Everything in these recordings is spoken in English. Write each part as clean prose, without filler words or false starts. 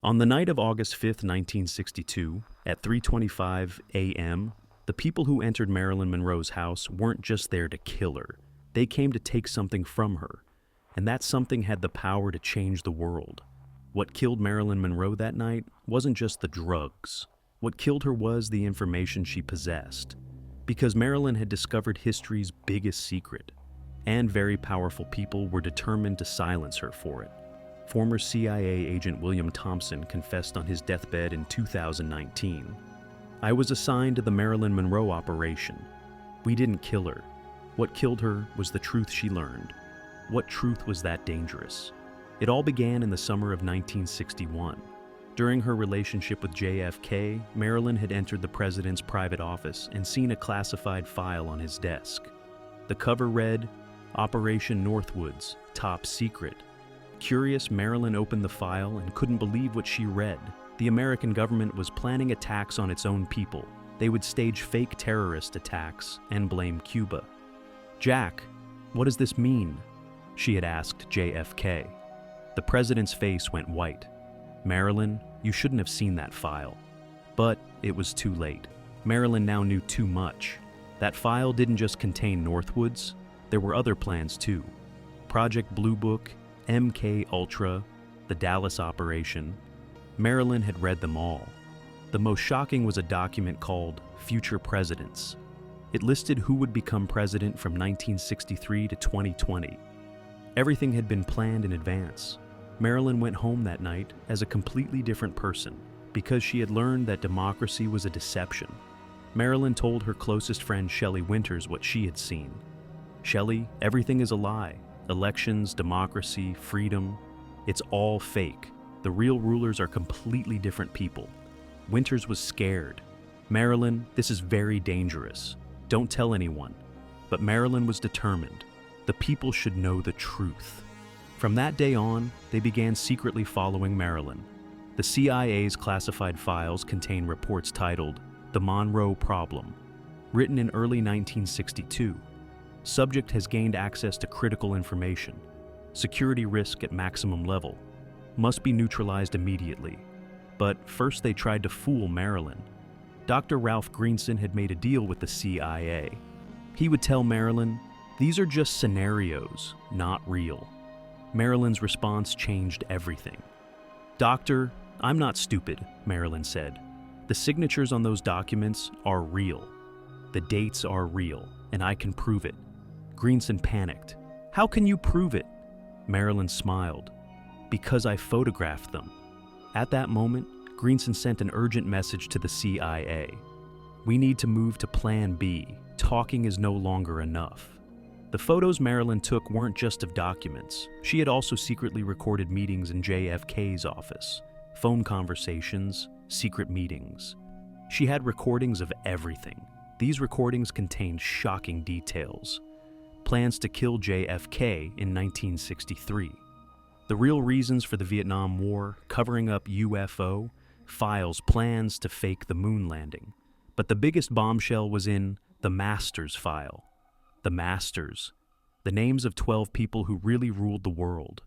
On the night of August 5th, 1962, at 3:25 a.m., the people who entered Marilyn Monroe's house weren't just there to kill her. They came to take something from her, and that something had the power to change the world. What killed Marilyn Monroe that night wasn't just the drugs. What killed her was the information she possessed. Because Marilyn had discovered history's biggest secret, and very powerful people were determined to silence her for it. Former CIA agent William Thompson confessed on his deathbed in 2019. "I was assigned to the Marilyn Monroe operation. We didn't kill her. What killed her was the truth she learned. What truth was that dangerous?" It all began in the summer of 1961. During her relationship with JFK, Marilyn had entered the president's private office and seen a classified file on his desk. The cover read, "Operation Northwoods, Top Secret." Curious, Marilyn opened the file and couldn't believe what she read. The American government was planning attacks on its own people. They would stage fake terrorist attacks and blame Cuba. "Jack, what does this mean?" she had asked JFK. The president's face went white. "Marilyn, you shouldn't have seen that file." But it was too late. Marilyn now knew too much. That file didn't just contain Northwoods. There were other plans too. Project Blue Book, MK Ultra, the Dallas operation. Marilyn had read them all. The most shocking was a document called Future Presidents. It listed who would become president from 1963 to 2020. Everything had been planned in advance. Marilyn went home that night as a completely different person because she had learned that democracy was a deception. Marilyn told her closest friend Shelley Winters what she had seen. "Shelley, everything is a lie. Elections, democracy, freedom, it's all fake. The real rulers are completely different people." Winters was scared. "Marilyn, this is very dangerous. Don't tell anyone." But Marilyn was determined. The people should know the truth. From that day on, they began secretly following Marilyn. The CIA's classified files contain reports titled The Monroe Problem, written in early 1962. Subject has gained access to critical information. Security risk at maximum level. Must be neutralized immediately. But first they tried to fool Marilyn. Dr. Ralph Greenson had made a deal with the CIA. He would tell Marilyn, "These are just scenarios, not real." Marilyn's response changed everything. "Doctor, I'm not stupid," Marilyn said. "The signatures on those documents are real. The dates are real, and I can prove it." Greenson panicked. "How can you prove it?" Marilyn smiled. "Because I photographed them." At that moment, Greenson sent an urgent message to the CIA. "We need to move to Plan B. Talking is no longer enough." The photos Marilyn took weren't just of documents. She had also secretly recorded meetings in JFK's office, phone conversations, secret meetings. She had recordings of everything. These recordings contained shocking details. Plans to kill JFK in 1963. The real reasons for the Vietnam War, covering up UFO, files, plans to fake the moon landing. But the biggest bombshell was in the Masters file. The Masters, the names of 12 people who really ruled the world.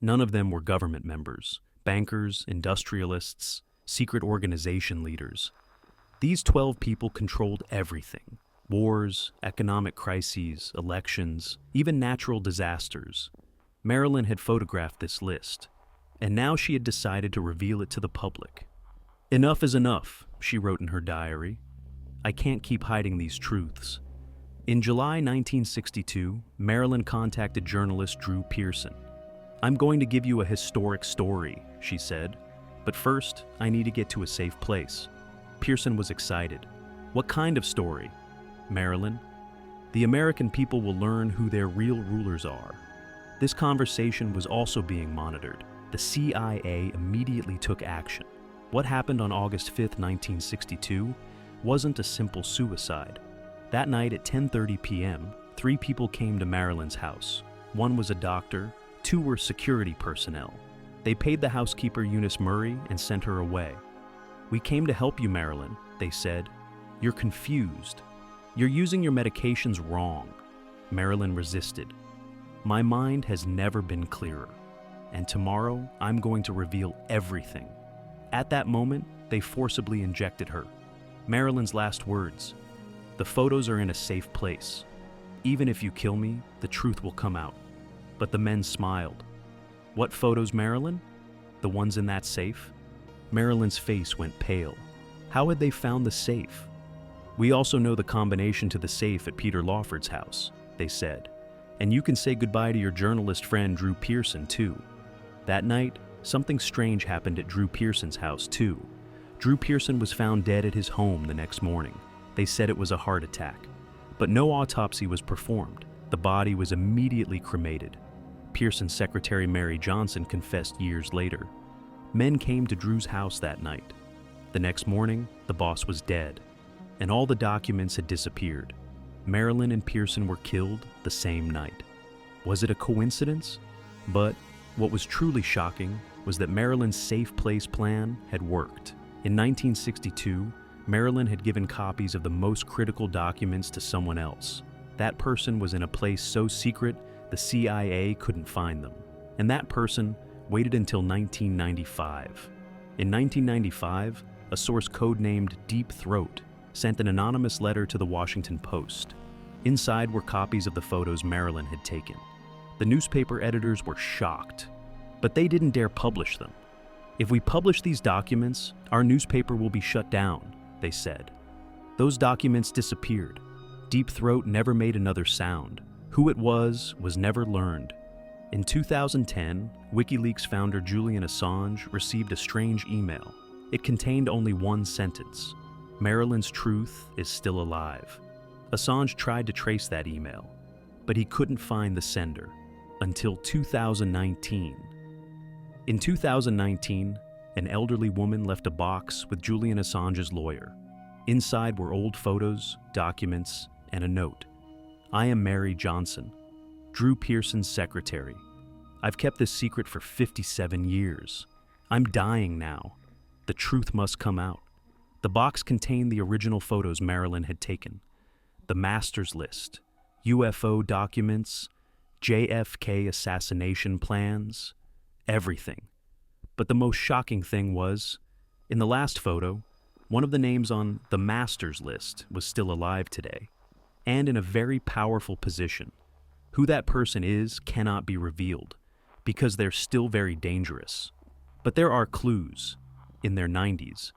None of them were government members, bankers, industrialists, secret organization leaders. These 12 people controlled everything. Wars, economic crises, elections, even natural disasters. Marilyn had photographed this list, and now she had decided to reveal it to the public. "Enough is enough," she wrote in her diary. "I can't keep hiding these truths." In July 1962, Marilyn contacted journalist Drew Pearson. "I'm going to give you a historic story," she said, "but first, I need to get to a safe place." Pearson was excited. "What kind of story?" "Marilyn, the American people will learn who their real rulers are." This conversation was also being monitored. The CIA immediately took action. What happened on August 5, 1962, wasn't a simple suicide. That night at 10:30 p.m., 3 people came to Marilyn's house. One was a doctor, 2 were security personnel. They paid the housekeeper Eunice Murray and sent her away. "We came to help you, Marilyn," they said. "You're confused. You're using your medications wrong." Marilyn resisted. "My mind has never been clearer, and tomorrow I'm going to reveal everything." At that moment, they forcibly injected her. Marilyn's last words: "The photos are in a safe place. Even if you kill me, the truth will come out." But the men smiled. "What photos, Marilyn? The ones in that safe?" Marilyn's face went pale. How had they found the safe? "We also know the combination to the safe at Peter Lawford's house," they said. "And you can say goodbye to your journalist friend Drew Pearson, too." That night, something strange happened at Drew Pearson's house, too. Drew Pearson was found dead at his home the next morning. They said it was a heart attack. But no autopsy was performed. The body was immediately cremated. Pearson's secretary Mary Johnson confessed years later. Men came to Drew's house that night. The next morning, the boss was dead, and all the documents had disappeared. Marilyn and Pearson were killed the same night. Was it a coincidence? But what was truly shocking was that Marilyn's safe place plan had worked. In 1962, Marilyn had given copies of the most critical documents to someone else. That person was in a place so secret the CIA couldn't find them. And that person waited until 1995. In 1995, a source codenamed Deep Throat sent an anonymous letter to the Washington Post. Inside were copies of the photos Marilyn had taken. The newspaper editors were shocked, but they didn't dare publish them. "If we publish these documents, our newspaper will be shut down," they said. Those documents disappeared. Deep Throat never made another sound. Who it was never learned. In 2010, WikiLeaks founder Julian Assange received a strange email. It contained only one sentence: "Marilyn's truth is still alive." Assange tried to trace that email, but he couldn't find the sender until 2019. In 2019, an elderly woman left a box with Julian Assange's lawyer. Inside were old photos, documents, and a note. "I am Mary Johnson, Drew Pearson's secretary. I've kept this secret for 57 years. I'm dying now. The truth must come out." The box contained the original photos Marilyn had taken, the master's list, UFO documents, JFK assassination plans, everything. But the most shocking thing was, in the last photo, one of the names on the master's list was still alive today, and in a very powerful position. Who that person is cannot be revealed, because they're still very dangerous. But there are clues. In their 90s.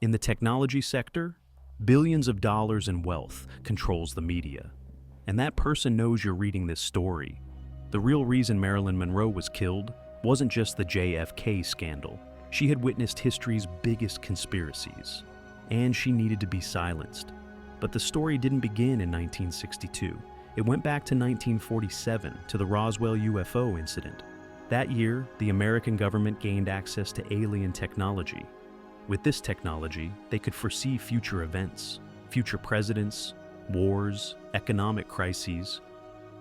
In the technology sector, billions of dollars in wealth controls the media. And that person knows you're reading this story. The real reason Marilyn Monroe was killed wasn't just the JFK scandal. She had witnessed history's biggest conspiracies, and she needed to be silenced. But the story didn't begin in 1962. It went back to 1947, to the Roswell UFO incident. That year, the American government gained access to alien technology. With this technology, they could foresee future events, future presidents, wars, economic crises.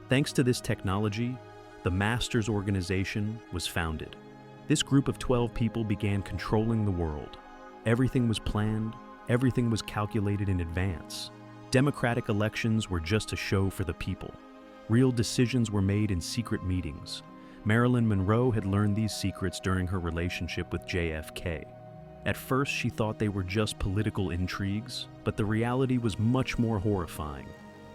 Thanks to this technology, the Masters Organization was founded. This group of 12 people began controlling the world. Everything was planned, everything was calculated in advance. Democratic elections were just a show for the people. Real decisions were made in secret meetings. Marilyn Monroe had learned these secrets during her relationship with JFK. At first, she thought they were just political intrigues, but the reality was much more horrifying.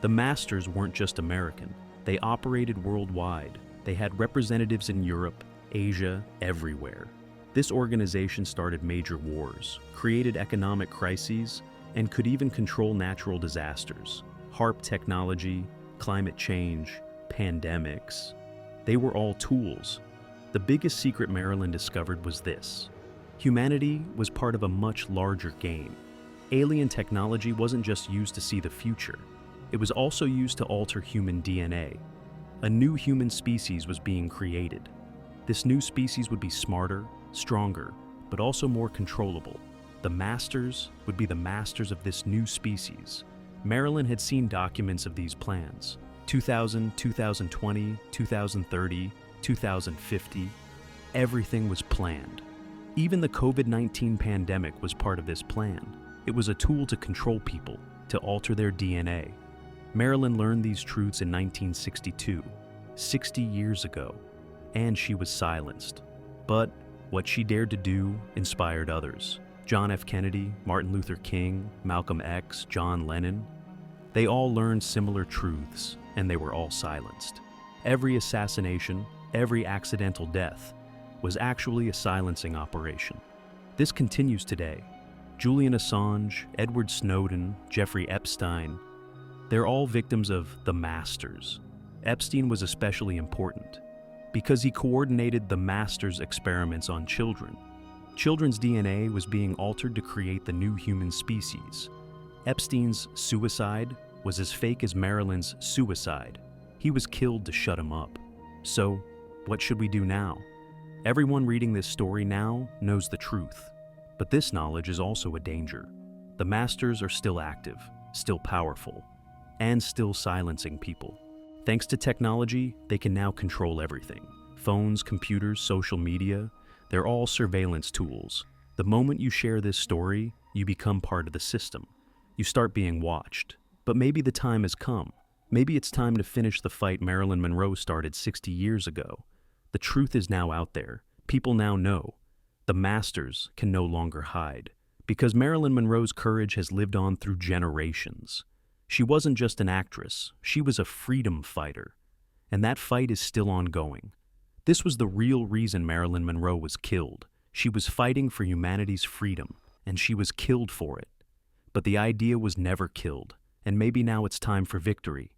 The Masters weren't just American. They operated worldwide. They had representatives in Europe, Asia, everywhere. This organization started major wars, created economic crises, and could even control natural disasters, HAARP technology, climate change, pandemics. They were all tools. The biggest secret Marilyn discovered was this: humanity was part of a much larger game. Alien technology wasn't just used to see the future. It was also used to alter human DNA. A new human species was being created. This new species would be smarter, stronger, but also more controllable. The Masters would be the masters of this new species. Marilyn had seen documents of these plans. 2000, 2020, 2030, 2050. Everything was planned. Even the COVID-19 pandemic was part of this plan. It was a tool to control people, to alter their DNA. Marilyn learned these truths in 1962, 60 years ago, and she was silenced. But What she dared to do inspired others. John F. Kennedy, Martin Luther King, Malcolm X, John Lennon. They all learned similar truths, and they were all silenced. Every assassination, every accidental death, was actually a silencing operation. This continues today. Julian Assange, Edward Snowden, Jeffrey Epstein, they're all victims of the masters. Epstein was especially important because he coordinated the masters' experiments on children. Children's DNA was being altered to create the new human species. Epstein's suicide was as fake as Marilyn's suicide. He was killed to shut him up. So, what should we do now? Everyone reading this story now knows the truth. But this knowledge is also a danger. The masters are still active, still powerful, and still silencing people. Thanks to technology, they can now control everything. Phones, computers, social media, they're all surveillance tools. The moment you share this story, you become part of the system. You start being watched. But maybe the time has come. Maybe it's time to finish the fight Marilyn Monroe started 60 years ago. The truth is now out there. People now know. The masters can no longer hide. Because Marilyn Monroe's courage has lived on through generations. She wasn't just an actress, she was a freedom fighter. And that fight is still ongoing. This was the real reason Marilyn Monroe was killed. She was fighting for humanity's freedom, and she was killed for it. But the idea was never killed, and maybe now it's time for victory.